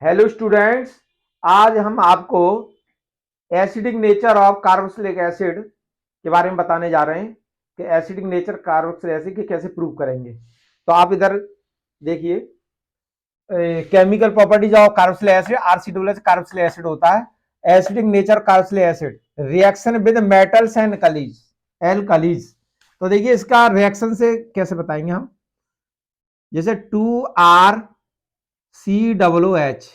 Hello students. आज हम आपको acidic nature of carboxylic acid के बारे में बताने जा रहे हैं कि एसिडिक नेचर कार्बोक्सिलिक एसिड की कैसे प्रूव करेंगे। तो आप इधर देखिए, chemical properties of carboxylic acid. आरसीडब्ल्यूएच carboxylic acid होता है। Acidic nature carboxylic acid reaction with metals and कलीज alkalis. तो देखिए इसका रिएक्शन से कैसे बताएंगे हम। जैसे 2R COOH,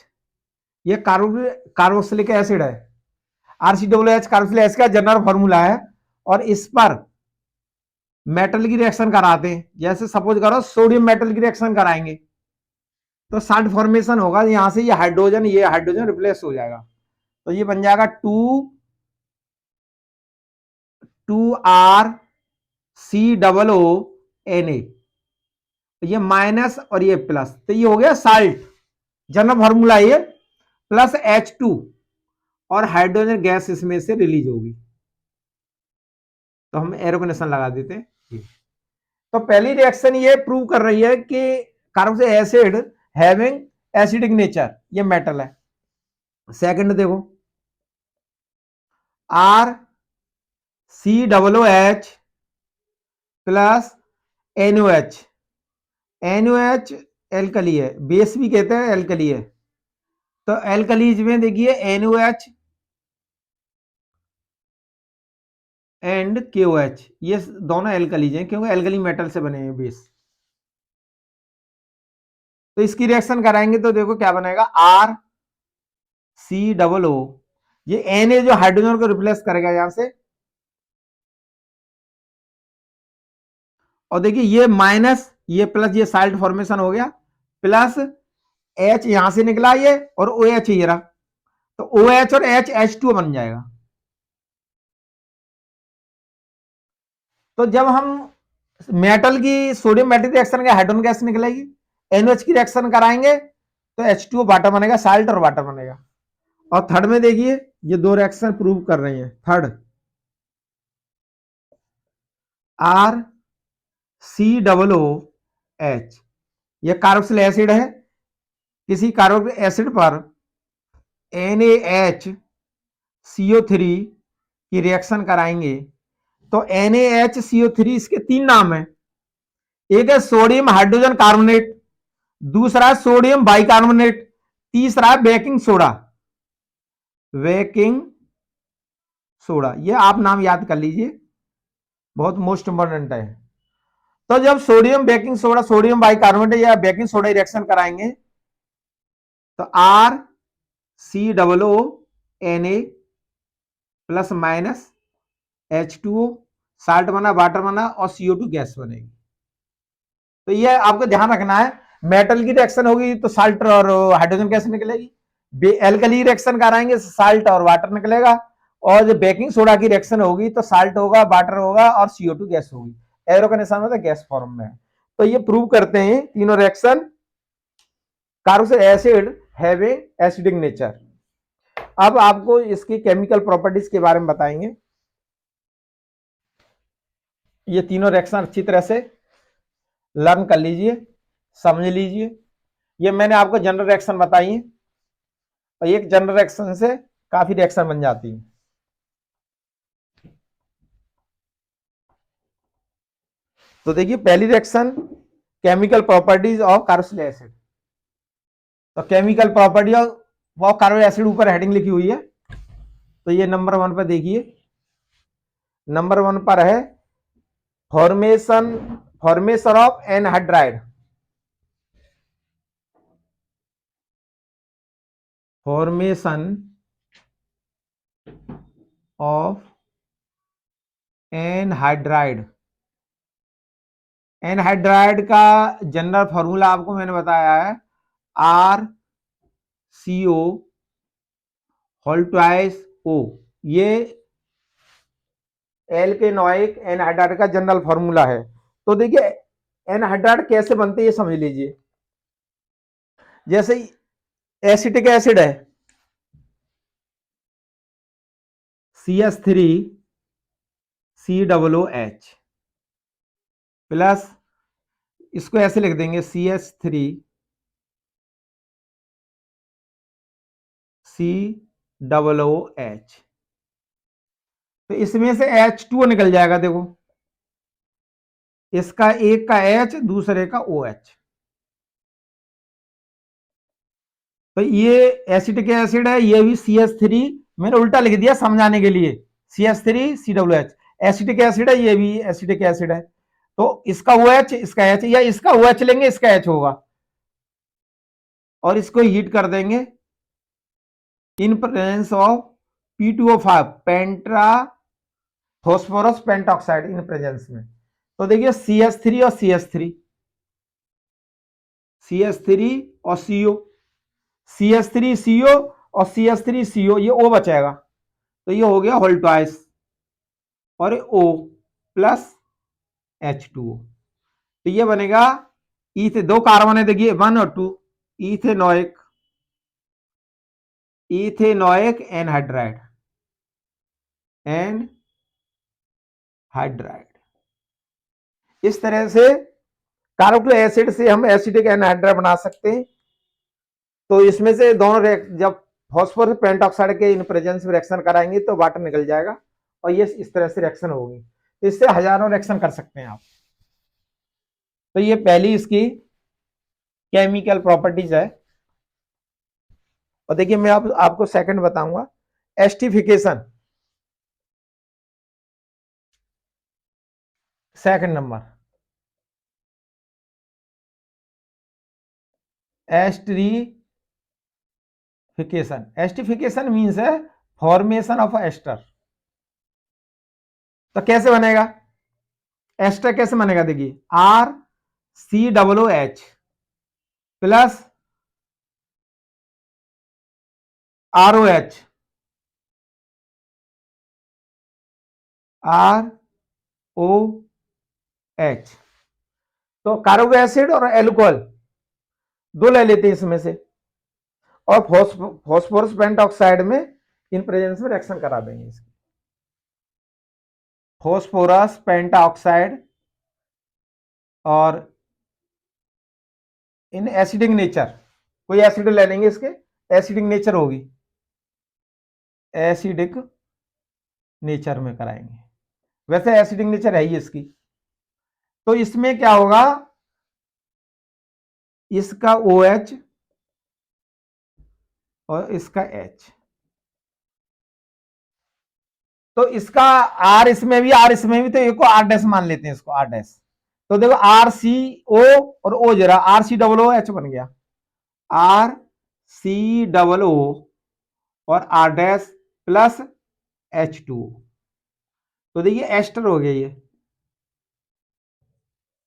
ये कार्बोक्सिलिक एसिड है। आरसीडब्ल्यूएच कार्बोक्सिलिक एसिड का जनरल फॉर्मूला है। और इस पर मेटल की रिएक्शन कराते हैं। जैसे सपोज करो सोडियम मेटल की रिएक्शन कराएंगे तो साल्ट फॉर्मेशन होगा। यहां से ये हाइड्रोजन रिप्लेस हो जाएगा। तो ये बन जाएगा two R C double O N A. ये माइनस और ये प्लस, तो ये हो गया साल्ट। जनरल फॉर्मूला ये प्लस H2 और हाइड्रोजन गैस इसमें से रिलीज होगी। तो हम एरो का निशान लगा देते हैं। तो पहली रिएक्शन ये प्रूव कर रही है कि carboxylic acid having acidic nature, ये मेटल है। सेकंड देखो, R C double O H plus NOH. NOH alkali है, बेस भी कहते हैं, एल्कली है। तो एल्कलीज में देखिए एनओएच एंड केओएच, ये दोनों एल्कलीज हैं क्योंकि एल्कली मेटल से बने हैं बेस। तो इसकी रिएक्शन कराएंगे तो देखो क्या बनेगा, आर सी डबल ओ, ये एन ए जो हाइड्रोजन को रिप्लेस करेगा यहां से। और देखिए ये माइनस ये प्लस, ये साल्ट फॉर्मेशन हो गया। प्लस एच यहां से निकला ये, और ओ एच ये रहा। तो ओ एच और एच H2 बन जाएगा। तो जब हम मेटल की सोडियम मेटल रिएक्शन का हाइड्रोजन गैस निकलेगी, NOH की रिएक्शन कराएंगे तो H2O वाटर बनेगा, साल्ट और वाटर बनेगा। और थर्ड में देखिए ये दो रिएक्शन प्रूव कर रही हैं। Third, R C double O H, ये कार्बोक्सिलिक एसिड है। किसी कार्बोक्सिलिक एसिड पर NaHCO3 की रिएक्शन कराएंगे तो NaHCO3, इसके तीन नाम है। एक है सोडियम हाइड्रोजन कार्बोनेट, दूसरा है सोडियम बाइकार्बोनेट, तीसरा है बेकिंग सोडा। बेकिंग सोडा, ये आप नाम याद कर लीजिए, बहुत मोस्ट इंपॉर्टेंट है। तो जब sodium baking soda, sodium bicarbonate या बेकिंग सोडा रिएक्शन कराएंगे तो R C double O N A plus minus H2O, salt बना, वाटर बना, और CO2 गैस बनेगी। तो ये आपको ध्यान रखना है। मेटल की रिएक्शन होगी तो साल्ट और हाइड्रोजन गैस निकलेगी। एल्कली रिएक्शन कराएंगे साल्ट और वाटर निकलेगा। और जो बेकिंग सोडा की रिएक्शन होगी तो साल्ट होगा, वाटर होगा, और CO2 गैस होगी। एरो का निशान होता है गैस फॉर्म में। तो ये प्रूव करते हैं तीनों reaction carboxylic acid having acidic nature. अब आपको इसकी केमिकल प्रॉपर्टीज के बारे में बताएंगे। ये तीनों रिएक्शन अच्छी तरह से लर्न कर लीजिए, समझ लीजिए। ये मैंने आपको जनरल रिएक्शन बताई है, और एक जनरल रिएक्शन से काफी रिएक्शन बन जाती है। तो देखिए पहली reaction, chemical properties of carboxylic acid. तो chemical property of carboxylic acid ऊपर हेडिंग लिखी हुई है। तो ये नंबर 1 पर देखिए, नंबर 1 पर है formation formation of anhydride. Formation of anhydride. Anhydride का जनरल फॉर्मूला आपको मैंने बताया है, R C O whole twice O. ये एल्केनोइक एनहाइड्राइड का जनरल फॉर्मूला है। तो देखिए एनहाइड्राइड कैसे बनते हैं ये समझ लीजिए। जैसे एसिटिक एसिड है, CH3COOH प्लस, इसको ऐसे लिख देंगे CH3 COOH। तो इसमें से H2O निकल जाएगा, देखो इसका एक का H दूसरे का OH। तो ये एसिटिक एसिड है, ये भी CH3, मैंने उल्टा लिख दिया समझाने के लिए, CH3COOH एसिटिक एसिड है, ये भी एसिटिक एसिड है। तो इसका OH इसका H, या इसका OH लेंगे इसका H होगा, और इसको हीट कर देंगे in presence of P2O5 penta phosphorus pentoxide in presence में। तो देखिए CH3 और CH3 और CO, CH3CO और CH3CO, ये O बचेगा, तो ये हो गया होल ट्वाइस, और O प्लस H2O। तो ये बनेगा इथे, दो कार्बन है देखिए 1 और 2, इथेनोइक एनहाइड्राइड इस तरह से कार्बोक्सिलिक एसिड से हम एसिटिक एनहाइड्राइड बना सकते हैं। तो इसमें से दोनों जब फॉस्फोरस पेंटॉक्साइड के इन प्रेजेंस में रिएक्शन कराएंगे तो वाटर निकल जाएगा, और ये इस तरह से रिएक्शन होगी। तो इससे हजारों रिएक्शन कर सकते हैं आप। तो ये पहली इसकी केमिकल प्रॉपर्टीज है। और देखिए मैं आपको सेकंड बताऊंगा, esterification. Second number, esterification means है फॉर्मेशन ऑफ एस्टर। तो कैसे बनेगा एस्टर, कैसे बनेगा, देखिए RCOOH प्लस ROH, ROH। तो कार्बोनिक एसिड और एल्कोहल दो ले लेते हैं इसमें से, और फॉस्फोरस पेंटॉक्साइड में इन प्रेजेंस में रिएक्शन करा देंगे इसकी। फॉस्फोरस पेंटॉक्साइड और इन एसिडिक नेचर, कोई एसिड ले लेंगे इसके, एसिडिक नेचर होगी, एसिडिक नेचर में कराएंगे। वैसे एसिडिक नेचर है ही इसकी। तो इसमें क्या होगा, इसका OH और इसका H, तो इसका R इसमें भी, R इसमें भी, तो एक को R डैश मान लेते हैं, इसको R डैश। तो देखो RCO और O जरा, RCOOH बन गया, RCOO और R डैश प्लस H2O। तो देखिए एस्टर हो गया, ये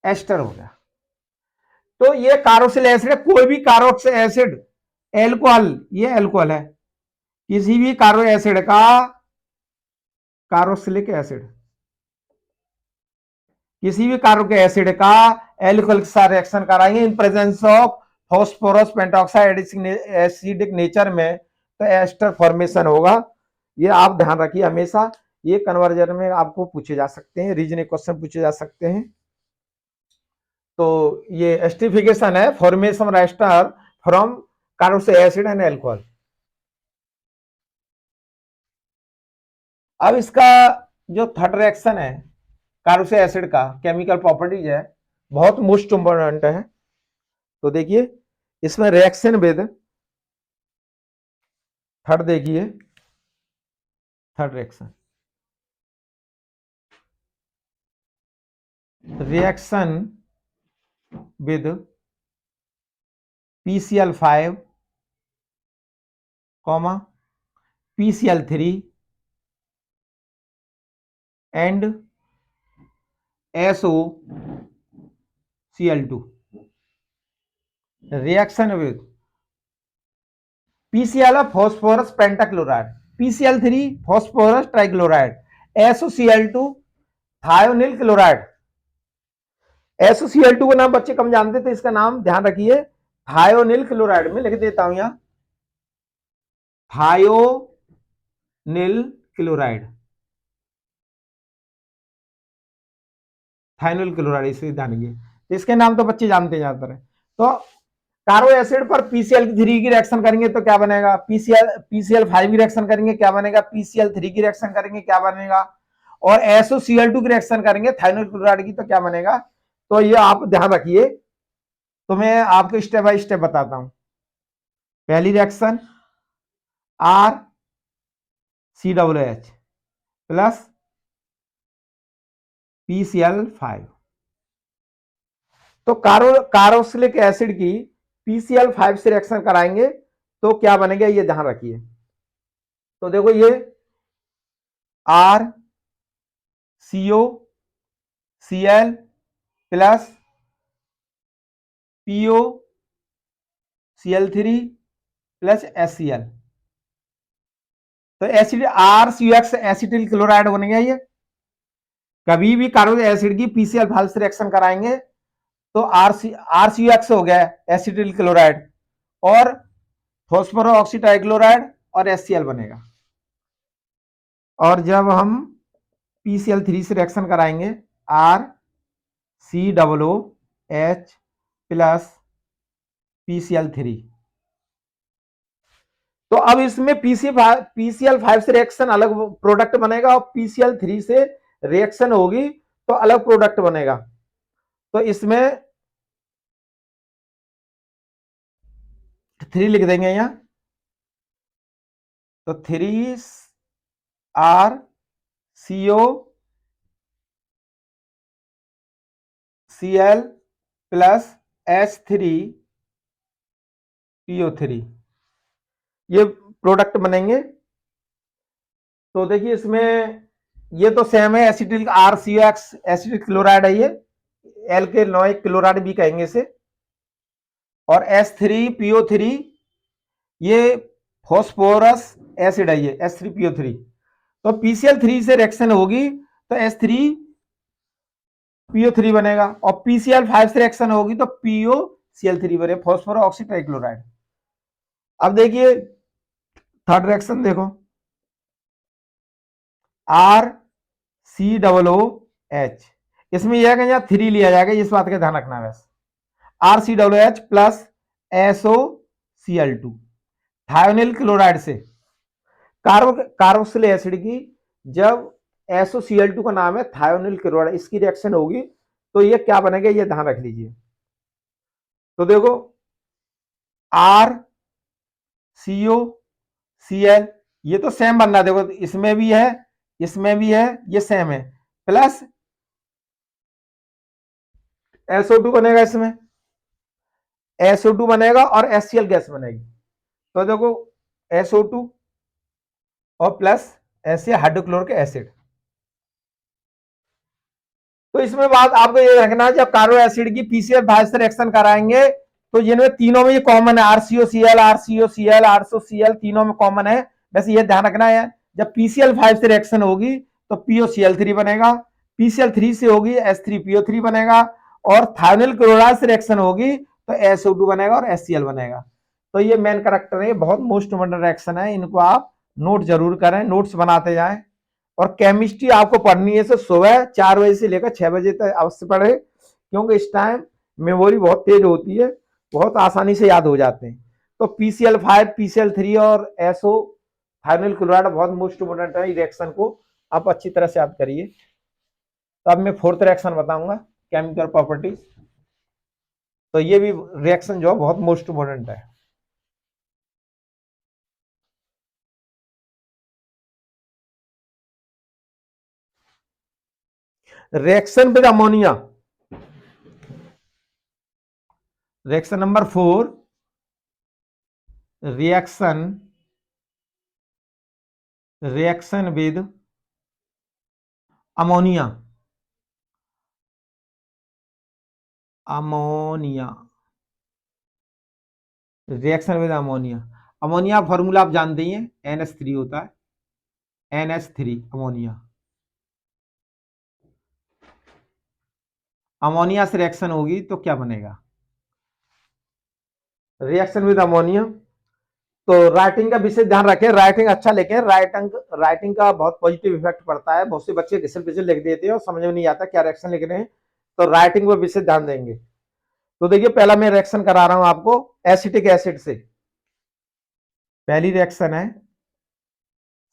एस्टर हो गया। तो ये कार्बोक्सिलिक एसिड है, कोई भी कार्बोक्सिलिक एसिड, एल्कोहल, ये एल्कोहल है, किसी भी कार्बोक्सिलिक एसिड का, कार्बोक्सिलिक एसिड किसी भी कार्बोक्सिलिक एसिड का एल्कोहल के साथ रिएक्शन कराएंगे इन presence of phosphorus pentoxide acidic nature में, तो एस्टर फॉर्मेशन होगा। ये आप ध्यान रखिए हमेशा, ये कन्वर्जन में आपको पूछे जा सकते हैं, रीजनिंग क्वेश्चन पूछे जा सकते हैं। तो ये एस्टिफिकेशन है formation of ester from carboxylic acid and alcohol. अब इसका जो थर्ड रिएक्शन है कार्बोक्सिलिक एसिड का, केमिकल प्रॉपर्टीज है, बहुत मोस्ट इंपॉर्टेंट है। तो देखिए इसमें रिएक्शन विद, थर्ड देखिए, third reaction, reaction with PCl5, PCl3 and SOCl2। Reaction with PCl phosphorus pentachloride, PCl3 phosphorus trichloride, SOCl2 thionyl chloride. SOCl2 का नाम बच्चे कम जानते थे, इसका नाम ध्यान रखिए, थायोनिल क्लोराइड में लिख देता हूं यहां, थायोनिल क्लोराइड, थायोनिल क्लोराइड, इसे जानिए। इसके नाम तो बच्चे जानते ज्यादातर है। तो कार्बो एसिड पर PCl3 की रिएक्शन करेंगे तो क्या बनेगा, PCl5 की रिएक्शन करेंगे क्या बनेगा, PCl3 की रिएक्शन करेंगे क्या बनेगा, और SOCl2 की रिएक्शन करेंगे थाइनोल क्लोराइड की तो क्या बनेगा। तो ये आप ध्यान रखिए, तो मैं आपको स्टेप बाय स्टेप बताता हूं। पहली रिएक्शन RCOH प्लस PCl5, तो कार्बोक्सिलिक एसिड की PCl5 से रिएक्शन कराएंगे तो क्या बनेगा, ये ध्यान रखिए। तो देखो ये RCOCl plus POCl3 plus HCl, तो एसिड RCOX एसिटिल क्लोराइड बनेगा। ये कभी भी कार्बोनिक एसिड की PCl5 से रिएक्शन कराएंगे तो RCOX हो गया एसिटिल क्लोराइड, और फॉस्फोरो ऑक्सीट्राइक्लोराइड और HCl बनेगा। और जब हम PCl3 से रिएक्शन कराएंगे RCOOH प्लस PCl3, तो अब इसमें PCl5 से रिएक्शन अलग प्रोडक्ट बनेगा और PCl3 से रिएक्शन होगी तो अलग प्रोडक्ट बनेगा। तो इसमें 3 लिख देंगे यहां, तो 3RCOCl प्लस H3PO3, ये प्रोडक्ट बनेंगे। तो देखिए इसमें ये तो सेम है, एसिटिल RCOX एसिटिल क्लोराइड है, ये एल्केनोइक क्लोराइड भी कहेंगे इसे, और H3PO3 ये फॉस्फोरस एसिड है, ये H3PO3। तो PCl3 से रिएक्शन होगी तो H3PO3 बनेगा, और PCl5 से रिएक्शन होगी तो POCl3 बनेगा, फॉस्फोरस ऑक्सीट्राइक्लोराइड। अब देखिए थर्ड रिएक्शन देखो, RCOOH, इसमें यह है कि यहाँ 3 लिया जाएगा, इस बात का ध्यान रखना है बस। RCOOH plus SOCl2 thionyl chloride से कार्बोक्सिलिक एसिड की जब SOCl2 का नाम है थायोनिल क्लोराइड, इसकी रिएक्शन होगी तो ये क्या बनेगा, ये ध्यान रख लीजिए। तो देखो RCOCl ये तो सेम बनना, देखो इसमें भी है इसमें भी है, ये सेम है, प्लस SO2 बनेगा, इसमें SO2 बनेगा और HCl गैस बनेगी। तो देखो SO2 और प्लस ऐसे हाइड्रोक्लोरिक एसिड। तो इसमें बात आपको ये रखना है, जब कार्बो एसिड की PCl5 से रिएक्शन कराएंगे तो जिनमें तीनों में ये कॉमन है, RCOCl तीनों में कॉमन है। वैसे ये ध्यान रखना है, जब PCl5 से रिएक्शन होगी तो POCl3 बनेगा, PCl3 से होगी H3PO3 बनेगा, और थायोनिल क्लोराइड से रिएक्शन होगी तो SO2 बनेगा और HCl बनेगा। तो ये मेन कैरेक्टर है, बहुत मोस्ट इम्पोर्टेंट रिएक्शन है, इनको आप नोट जरूर करें, नोट्स बनाते जाएं। और केमिस्ट्री आपको पढ़नी है तो सुबह 4 बजे से लेकर 6 बजे तक अवश्य पढ़े, क्योंकि इस टाइम मेमोरी बहुत तेज होती है, बहुत आसानी से याद हो जाते हैं। तो PCl5 PCl3 और SO थायोनिल क्लोराइड बहुत मोस्ट इंपोर्टेंट है, रिएक्शन को आप अच्छी तरह से याद करिए। तो अब मैं फोर्थ रिएक्शन बताऊंगा, केमिकल प्रॉपर्टीज। तो ये भी रिएक्शन जो है बहुत मोस्ट इंपोर्टेंट है। Reaction with ammonia, reaction number 4, reaction with ammonia, reaction with ammonia. Ammonia formula आप जानते ही हैं, NH3 होता है, NH3 अमोनिया। अमोनिया से रिएक्शन होगी तो क्या बनेगा, रिएक्शन विद अमोनिया। तो राइटिंग का विशेष ध्यान रखें, राइटिंग अच्छा लिखें, राइटिंग का बहुत पॉजिटिव इफेक्ट पड़ता है। बहुत से बच्चे घिसल पिछल लिख देते हैं और समझ में नहीं आता क्या रिएक्शन लिख रहे हैं, तो राइटिंग पर विशेष ध्यान देंगे। तो देखिए पहला मैं रिएक्शन करा रहा हूं आपको एसिटिक एसिड से। पहली रिएक्शन है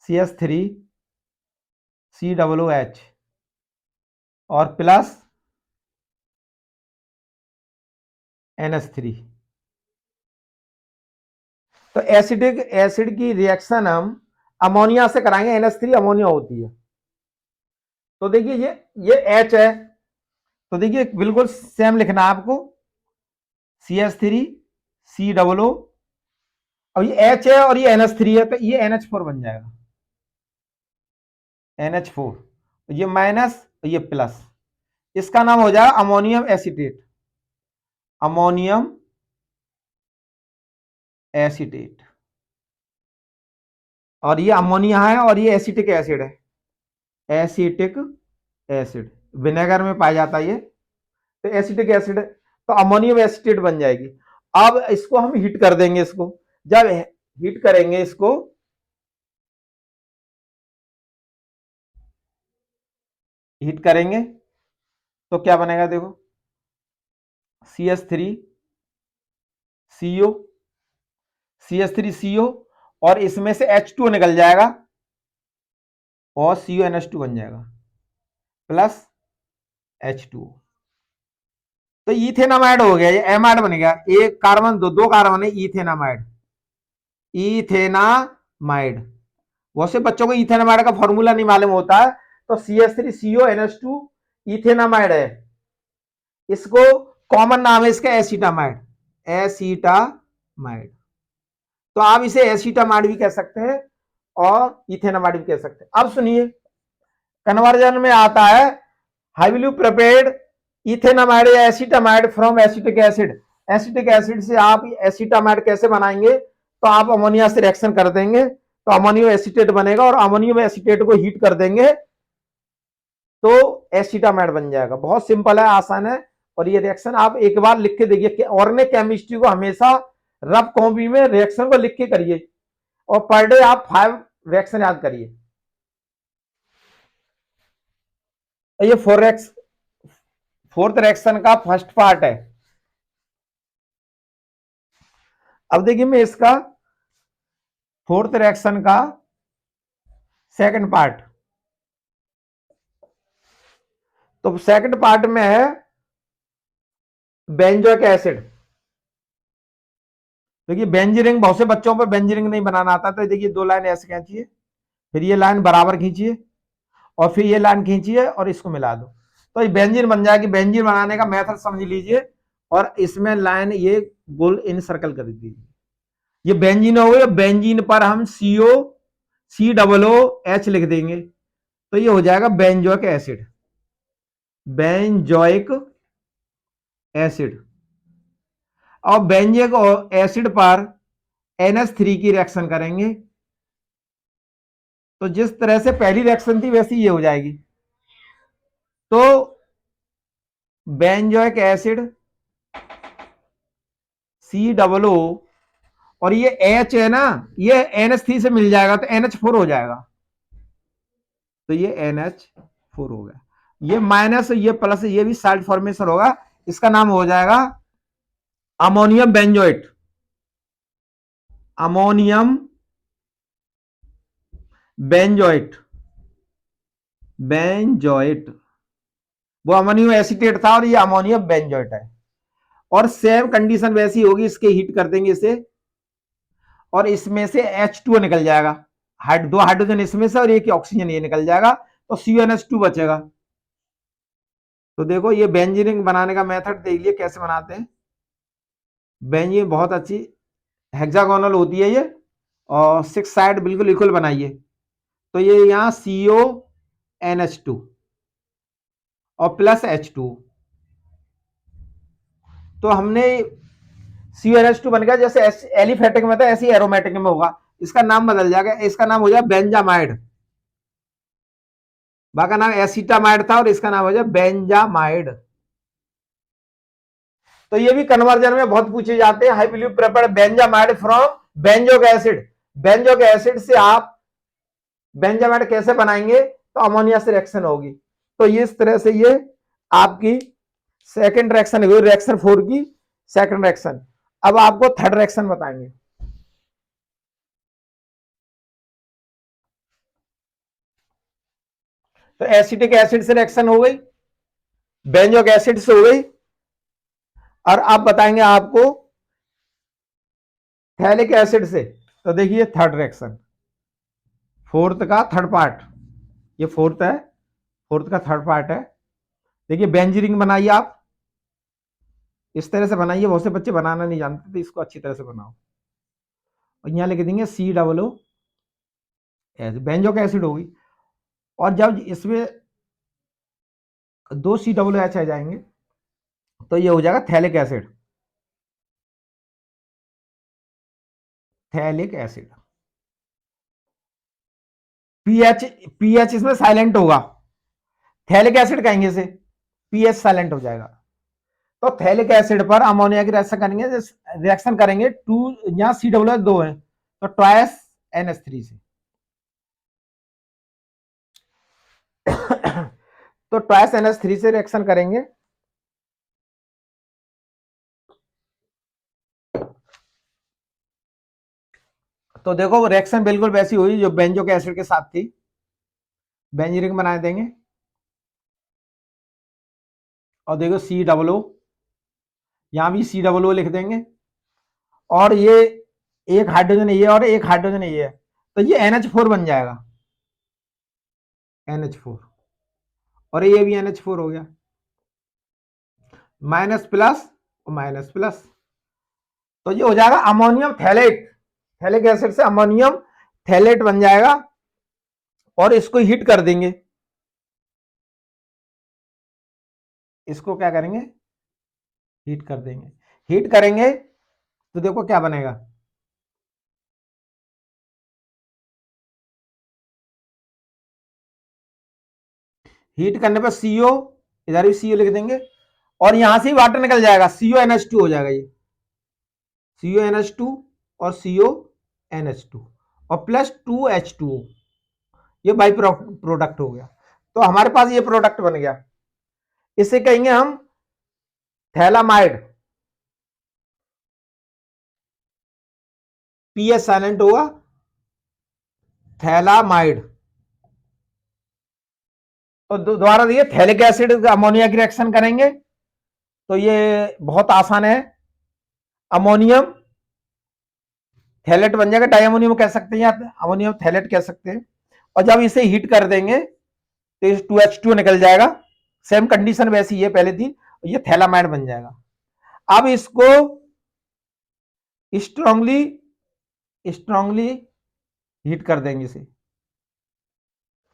CH3COOH और प्लस NH3। तो एसिडिक एसिड की रिएक्शन हम अमोनिया से कराएंगे, NH3 अमोनिया होती है। तो देखिए ये H है, तो देखिए बिल्कुल सेम लिखना है आपको, CH3COO, अब ये H है और ये NH3 है, तो ये NH4 बन जाएगा, NH4, ये माइनस ये प्लस, इसका नाम हो जाएगा अमोनियम एसीटेट, अमोनियम एसीटेट। और ये अमोनिया है और ये एसिटिक एसिड है, एसिटिक एसिड विनेगर में पाया जाता है ये, तो एसिटिक एसिड है, तो अमोनियम एसिटेट बन जाएगी। अब इसको हम हीट कर देंगे, इसको जब हीट करेंगे, इसको हीट करेंगे तो क्या बनेगा, देखो CH3CO, CH3CO और इसमें से H2 निकल जाएगा और CONH2 बन जाएगा प्लस H2, तो इथेनामाइड हो गया, ये एमाइड बन गया, एक कार्बन दो कार्बन है, इथेनामाइड, इथेनामाइड। बहुत से बच्चों को इथेनामाइड का फॉर्मूला नहीं मालूम होता है, तो CH3CONH2 इथेनामाइड है, इसको कॉमन नाम है इसका एसिटामाइड, एसिटामाइड। तो आप इसे एसिटामाइड भी कह सकते हैं और इथेनामाइड भी कह सकते हैं। अब सुनिए, कन्वर्जन में आता है how will you prepared ethanamide या acetamide from acetic acid, acetic acid से आप एसिटामाइड कैसे बनाएंगे, तो आप अमोनिया से रिएक्शन कर देंगे तो अमोनियम एसिटेट बनेगा, और अमोनियम एसिटेट को हीट कर देंगे तो एसिटामाइड बन जाएगा। बहुत सिंपल है, आसान है, और ये रिएक्शन आप एक बार लिख के देखिए। ऑर्गेनिक केमिस्ट्री को हमेशा रफ कॉपी में रिएक्शन को लिख के करिए, और पर डे आप 5 रिएक्शन याद करिए। ये फोर्थ रिएक्शन का फर्स्ट पार्ट है। अब देखिए मैं इसका फोर्थ रिएक्शन का सेकंड पार्ट, तो सेकंड पार्ट में है बेंजोइक एसिड। देखिए बेंजीरिंग, बहुत से बच्चों पर बेंजीरिंग नहीं बनाना आता, तो देखिए 2 लाइन ऐसे खींचिए, फिर ये लाइन बराबर खींचिए, और फिर ये लाइन खींचिए और इसको मिला दो, तो ये बेंजीन बन जाएगी। बेंजीन बनाने का मेथड समझ लीजिए, और इसमें लाइन ये गोल इन सर्कल कर दीजिए, ये बेंजीन हो गया। बेंजीन पर हम COOH लिख देंगे, तो ये हो जाएगा बेंजोइक एसिड, बेंजोइक एसिड। और बेंजोइक एसिड पर NH3 की रिएक्शन करेंगे, तो जिस तरह से पहली रिएक्शन थी वैसी ये हो जाएगी। तो बेंजोइक एसिड COO और ये H है ना, ये NH3 से मिल जाएगा तो NH4 हो जाएगा, तो ये NH4 हो गया। ये माइनस ये प्लस, ये भी साल्ट फॉर्मेशन होगा, इसका नाम हो जाएगा ammonium benzoate, ammonium benzoate, benzoate. वो अमोनियम एसिटेट था और ये अमोनियम बेंजोएट है, और सेम कंडीशन वैसी होगी, इसके हीट कर देंगे इसे, और इसमें से H2 निकल जाएगा, 2 हाइड्रोजन इसमें से और एक ऑक्सीजन ये निकल जाएगा, तो CONH2 बचेगा। तो देखो ये बेंजीनिंग बनाने का मेथड देख लिए कैसे बनाते हैं। बेंजीन बहुत अच्छी हेक्सागोनल होती है ये, और 6 साइड बिल्कुल इक्वल बनाइए, तो ये यहां CONH2 और प्लस H2, तो हमने CONH2 बन गया, जैसे एलिफेटिक में था ऐसे ही एरोमेटिक में होगा, इसका नाम बदल जाएगा, इसका नाम हो जाएगा बेंजामाइड। बाका नाम एसिटामाइड था और इसका नाम हो जाए बेंजामाइड। तो ये भी कन्वर्जन में बहुत पूछे जाते हैं, how will you prepare benzamide from benzoic acid, benzoic acid से आप बेंजामाइड कैसे बनाएंगे, तो अमोनिया से रिएक्शन होगी। तो ये इस तरह से ये आपकी सेकंड रिएक्शन हुई, रिएक्शन 4 की, सेकंड रिएक्शन। अब आपको थर्ड रिएक्शन बताएंगे। तो एसिटिक एसिड से रिएक्शन हो गई, बेंजोइक एसिड से हो गई, और अब बताएंगे आपको थैलिक एसिड से। तो देखिए थर्ड रिएक्शन, फोर्थ का थर्ड पार्ट, ये फोर्थ है, फोर्थ का थर्ड पार्ट है। देखिए बेंजीन बनाइए आप, इस तरह से बनाइए, बहुत से बच्चे बनाना नहीं जानते, तो इसको अच्छी तरह से बनाओ। और यहां लिख देंगे COO, बेंजोइक एसिड होगी। और जब इसमें 2 COOH आ जाएंगे तो ये हो जाएगा phthalic acid, phthalic acid. PH इसमें साइलेंट होगा, थैलिक एसिड कहेंगे इसे, पीएच साइलेंट हो जाएगा। तो थैलिक एसिड पर अमोनिया की रिएक्शन करेंगे टू, यहां COOH 2 है तो ट्वाइस NH3 से। तो ट्वाइस NH3 से रिएक्शन करेंगे, तो देखो रिएक्शन बिल्कुल वैसी हुई जो बेंजोइक एसिड के साथ थी। बेंजीन बना देंगे, और देखो COO, यहां भी COO लिख देंगे, और ये एक हाइड्रोजन ये और एक हाइड्रोजन ये है, तो ये NH4 बन जाएगा, NH4। और ये भी NH4 हो गया, माइनस प्लस और माइनस प्लस, तो ये हो जाएगा अमोनियम थैलेट। थैलिक एसिड से अमोनियम थैलेट बन जाएगा, और इसको हीट कर देंगे। इसको क्या करेंगे, हीट कर देंगे। हीट करेंगे तो देखो क्या बनेगा, हीट करने पर CO, इधर भी CO लिख देंगे, और यहां से ही वाटर निकल जाएगा, CONH2 हो जाएगा ये, CONH2 और CONH2 और प्लस 2H2O, ये बाई प्रोडक्ट हो गया। तो हमारे पास ये प्रोडक्ट बन गया, इसे कहेंगे हम थैलामाइड। पीएच साइलेंट होगा, थैलामाइड। तो दोबारा देखिए, थैलिक एसिड अमोनिया की रिएक्शन करेंगे तो ये बहुत आसान है, अमोनियम थैलेट बन जाएगा, डायमोनियम कह सकते हैं या अमोनियम थैलेट कह सकते हैं। और जब इसे हीट कर देंगे तो 2H2 निकल जाएगा, सेम कंडीशन वैसी ये पहले थी, ये थैलामाइड बन जाएगा। अब इसको स्ट्रांगली स्ट्रांगली हीट कर देंगे इसे,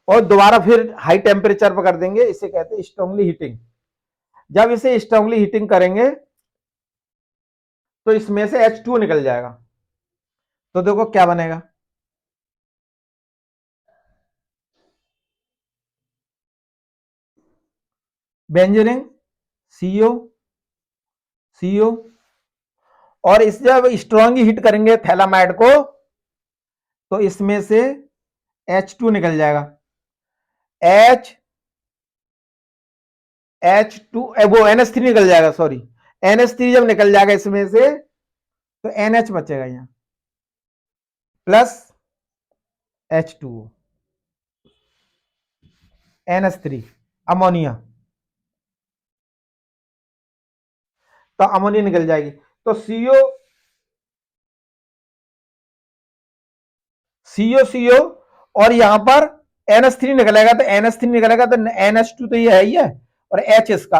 और दोबारा फिर हाई टेम्परेचर पर कर देंगे, इसे कहते हैं स्ट्रांगली हीटिंग। जब इसे स्ट्रांगली हीटिंग करेंगे तो इसमें से H2 निकल जाएगा, तो देखो क्या बनेगा, बेंजीन CO CO, और इस जब स्ट्रांग हीट करेंगे थैलामाइड को तो इसमें से H2 निकल जाएगा, H2 वो NH3 निकल जाएगा, सॉरी NH3 जब निकल जाएगा इसमें से तो NH बचेगा यहां, प्लस H2O, NH3 अमोनिया, तो अमोनिया निकल जाएगी। तो CO और यहां पर NH3 निकलेगा, तो NH3 निकलेगा तो NH2 तो ये है ही है, और H इसका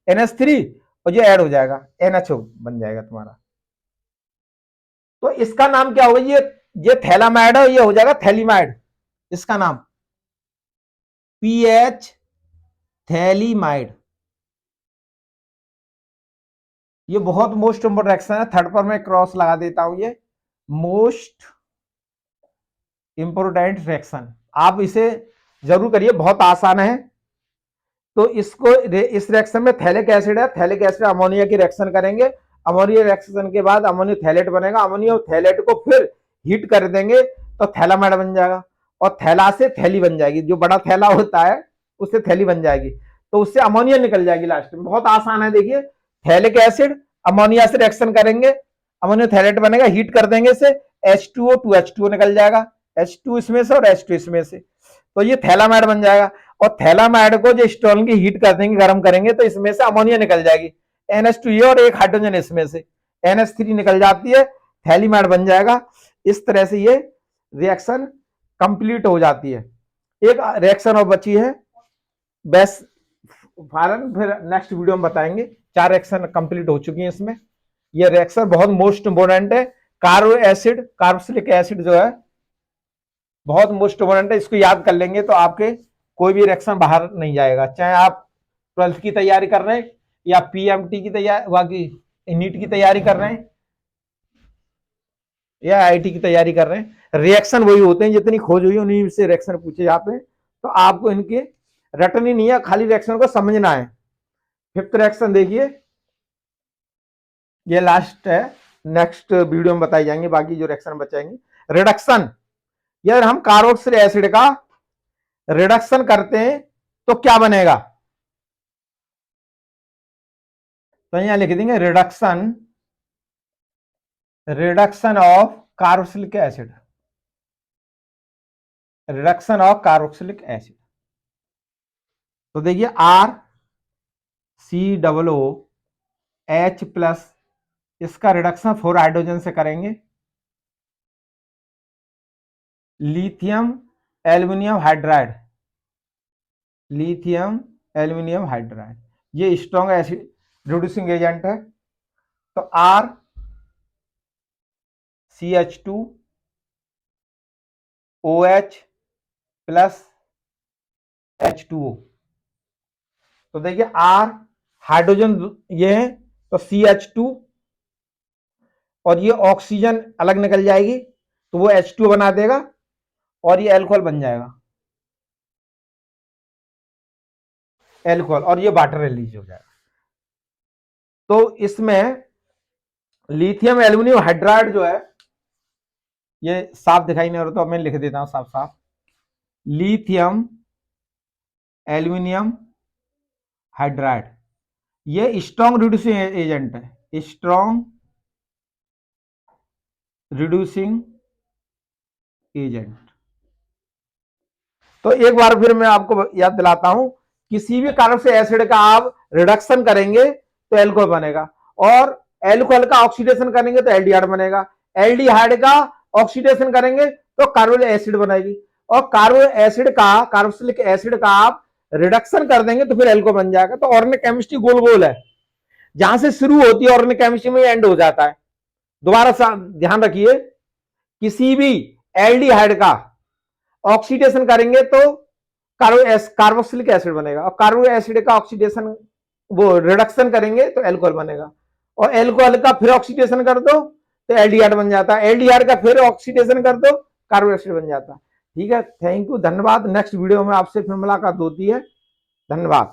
NH3, और ये ऐड हो जाएगा NHO बन जाएगा तुम्हारा। तो इसका नाम क्या होगा, ये थैलामाइड है, ये हो जाएगा थैलीमाइड, इसका नाम PH थैलीमाइड। ये बहुत मोस्ट इंपोर्टेंट रिएक्शन है, थर्ड पर मैं क्रॉस लगा देता हूं, ये मोस्ट इंपोर्टेंट रिएक्शन, आप इसे जरूर करिए, बहुत आसान है। तो इसको इस रिएक्शन में थैलिक एसिड है, थैलिक एसिड अमोनिया की रिएक्शन करेंगे, अमोनिया रिएक्शन के बाद अमोनिया थैलेट बनेगा, अमोनिया थैलेट को फिर हीट कर देंगे तो थैलामाइड बन जाएगा, और थैला से थैली बन जाएगी, जो बड़ा थैला होता है उससे थैली बन जाएगी, तो उससे अमोनिया निकल जाएगी लास्ट में। बहुत आसान है, देखिए थैलिक एसिड अमोनिया से रिएक्शन करेंगे, अमोनियम थायलेट बनेगा, हीट कर देंगे इसे, H2O 2H2O निकल जाएगा, H2 इसमें से और H2 इसमें से, तो ये थैलामाइड बन जाएगा। और थैलामाइड को जो स्टोन की हीट कर देंगे, गर्म करेंगे, तो इसमें से अमोनिया निकल जाएगी, NH2 ये और एक हाइड्रोजन इसमें से NH3 निकल जाती है, थैलीमाइड बन जाएगा। इस तरह से ये रिएक्शन कंप्लीट हो जाती है। एक रिएक्शन और बची है बेस फारन, फिर नेक्स्ट वीडियो में बताएंगे। 4 रिएक्शन कंप्लीट हो चुकी है इसमें। ये रिएक्शन बहुत मोस्ट इंपोर्टेंट है। कार्बो एसिड, कार्बोक्सिलिक एसिड जो है बहुत मोस्ट इंपोर्टेंट है, इसको याद कर लेंगे तो आपके कोई भी रिएक्शन बाहर नहीं जाएगा, चाहे आप 12th की तैयारी कर रहे हैं या PMT की तैयारी, बाकी नीट की तैयारी कर रहे हैं या IIT की तैयारी कर रहे हैं। रिएक्शन वही होते हैं, जितनी खोज हुई उन्हीं से रिएक्शन पूछे जाते हैं, तो आपको इनके रटनी नहीं है, खाली रिएक्शन को समझना है। 5th रिएक्शन देखिए, ये लास्ट है, नेक्स्ट वीडियो में बताई जाएंगे बाकी जो रिएक्शन बचाएंगे। रिडक्शन, यार हम कार्बोक्सिलिक एसिड का रिडक्शन करते हैं तो क्या बनेगा, तो यहां लिख देंगे reduction, reduction of carboxylic acid, reduction of carboxylic acid. तो देखिए RCOOH+, इसका रिडक्शन 4 हाइड्रोजन से करेंगे, lithium aluminium hydride, lithium aluminium hydride, ये स्ट्रॉन्ग एसिड रिड्यूसिंग एजेंट है। तो RCH2OH+H2O, तो देखिए R हाइड्रोजन ये है, तो CH2 और ये ऑक्सीजन अलग निकल जाएगी, तो वो H2 बना देगा और ये एल्कोहल बन जाएगा, एल्कोहल, और ये वाटर रिलीज हो जाएगा। तो इसमें लिथियम एल्यूमिनियम हाइड्राइड जो है, ये साफ दिखाई नहीं हो रहा तो मैं लिख देता हूं साफ साफ, लिथियम एल्यूमिनियम हाइड्राइड, ये स्ट्रॉन्ग रिड्यूसिंग एजेंट है, स्ट्रॉन्ग रिड्यूसिंग एजेंट। तो एक बार फिर मैं आपको याद दिलाता हूं, किसी भी कार्बोक्सिलिक एसिड का आप रिडक्शन करेंगे तो एल्कोहल बनेगा, और एल्कोहल का ऑक्सीडेशन करेंगे तो एल्डिहाइड बनेगा, एल्डिहाइड का ऑक्सीडेशन करेंगे तो कार्बोक्सिलिक एसिड बनेगी, और कार्बोक्सिलिक एसिड का आप रिडक्शन कर देंगे तो फिर एल्कोहल बन जाएगा। तो ऑर्गेनिक केमिस्ट्री गोल गोल है, जहां से शुरू होती है ऑर्गेनिक केमिस्ट्री में एंड हो जाता है। दोबारा ध्यान रखिए, किसी भी एल्डिहाइड का ऑक्सीडेशन करेंगे तो कार्बोक्सिलिक एसिड बनेगा, और कार्बोक्सिलिक एसिड का ऑक्सीडेशन वो रिडक्शन करेंगे तो एल्कोहल बनेगा, और एल्कोहल का फिर ऑक्सीडेशन कर दो तो एल्डिहाइड बन जाता है, एल्डिहाइड का फिर ऑक्सीडेशन कर दो कार्बोक्सिलिक एसिड बन जाता है। ठीक है, थैंक यू, धन्यवाद। नेक्स्ट वीडियो में आपसे फिर मुलाकात होती है, धन्यवाद।